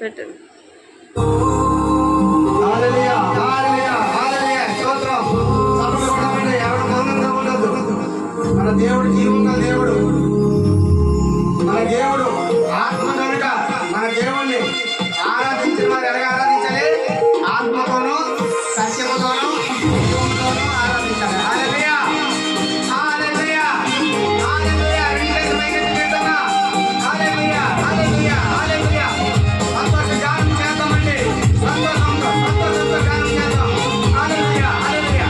పెట్టండి. మన దేవుడు జీవంగా దేవుడు, మన దేవుడు ఆత్మ కనుక మన దేవుణ్ణి ఆరాధించిన వారు ఎలాగ ఆరాధించాలి? ఆత్మతోనూ సత్యముతోనూ జీవంతోనూ ఆరాధించాలి. హల్లెలూయా, హల్లెలూయా, హల్లెలూయా. రెండు మైకెత్తి పెడుతున్నా. హల్లెలూయా, హల్లెలూయా, హల్లెలూయా. సంతోష గానం చేద్దామండి. సంతోషంతో గానం చేద్దాం. హల్లెలూయా, హల్లెలూయా.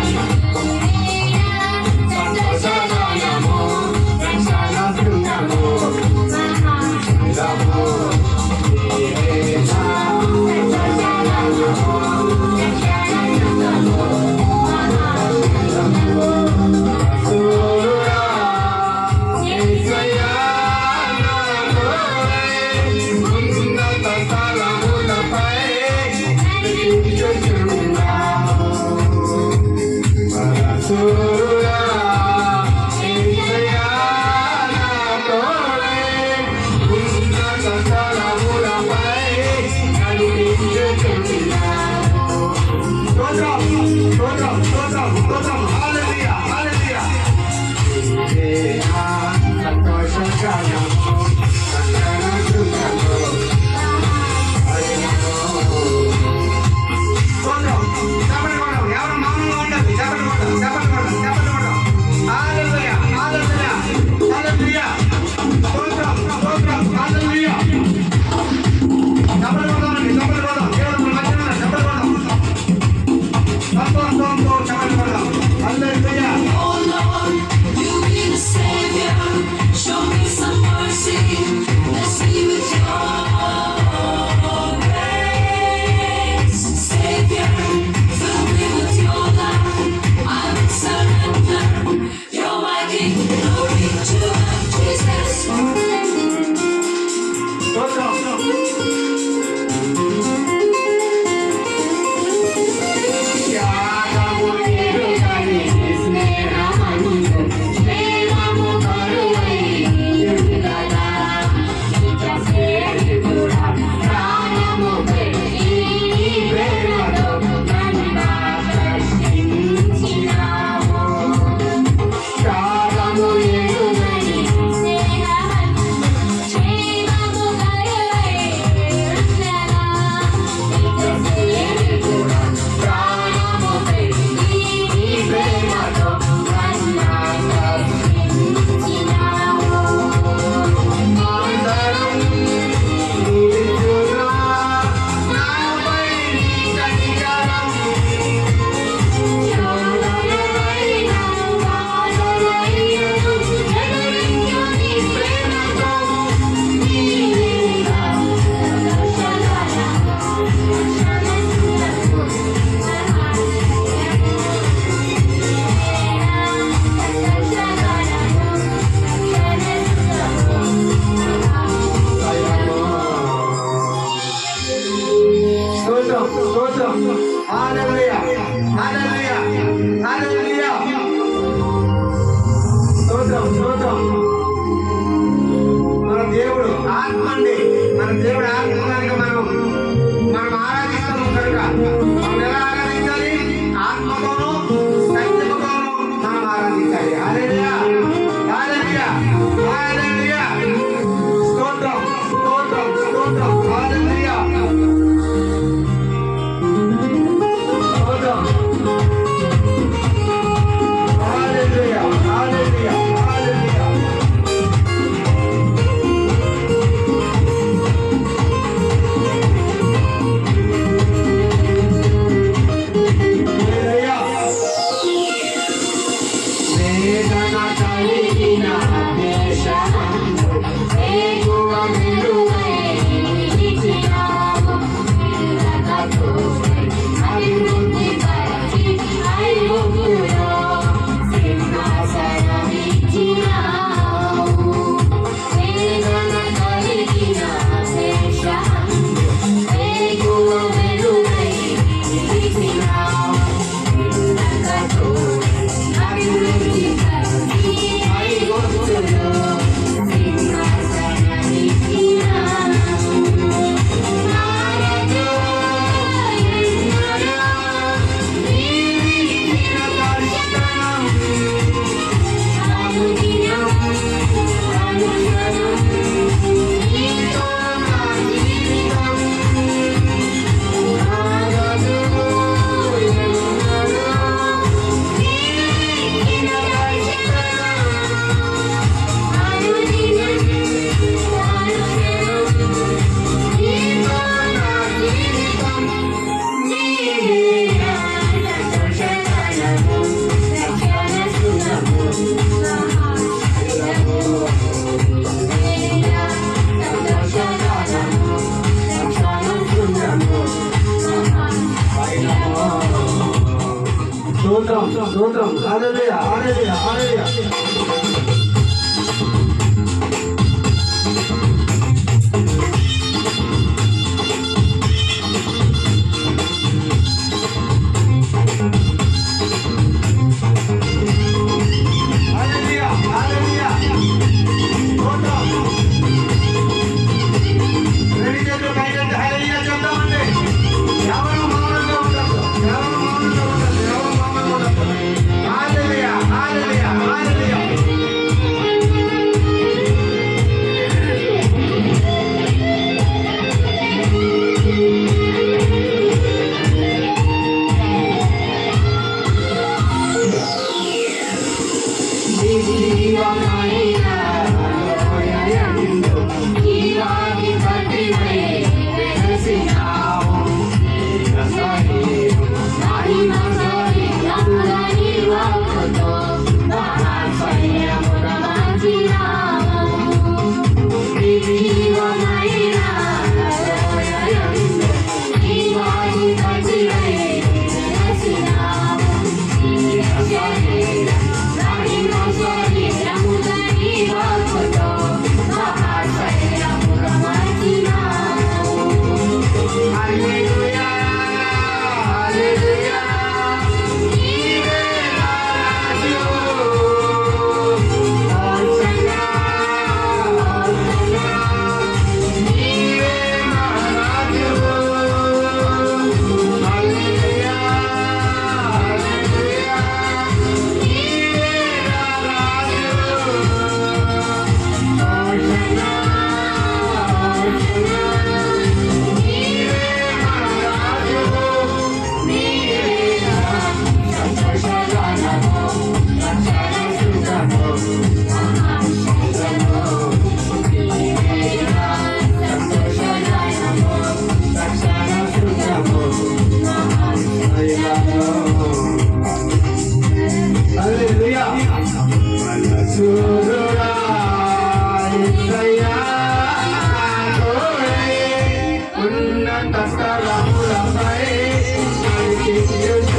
స్తోత్రం స్తోత్రం హల్లెలూయా హల్లెలూయా హల్లెలూయా. హల్లెలూయా హల్లెలూయా స్తోత్రం. రెండు చేతులు పైకెత్తి హల్లెలూయా చెప్తామండి. ఎవరు మౌనంగా ఉండదు, ఎవరు మౌనంగా ఉండదు, ఎవరు మౌనంగా ఉండదు. హల్లెలూయా హల్లెలూయా హల్లెలూయా. హల్లెలూయా హల్లెలూయా నీవే నా రాజు. హోసన్నా హోసన్నా నీవే నా రాజు. హల్లెలూయా హల్లెలూయా నీవే నా రాజు. హోసన్నా హోసన్నా హల్లెలూయా. మనసురుడా యేసయ్యా తోడై ఉన్నత స్థలములపై నడిపించుచున్నావు.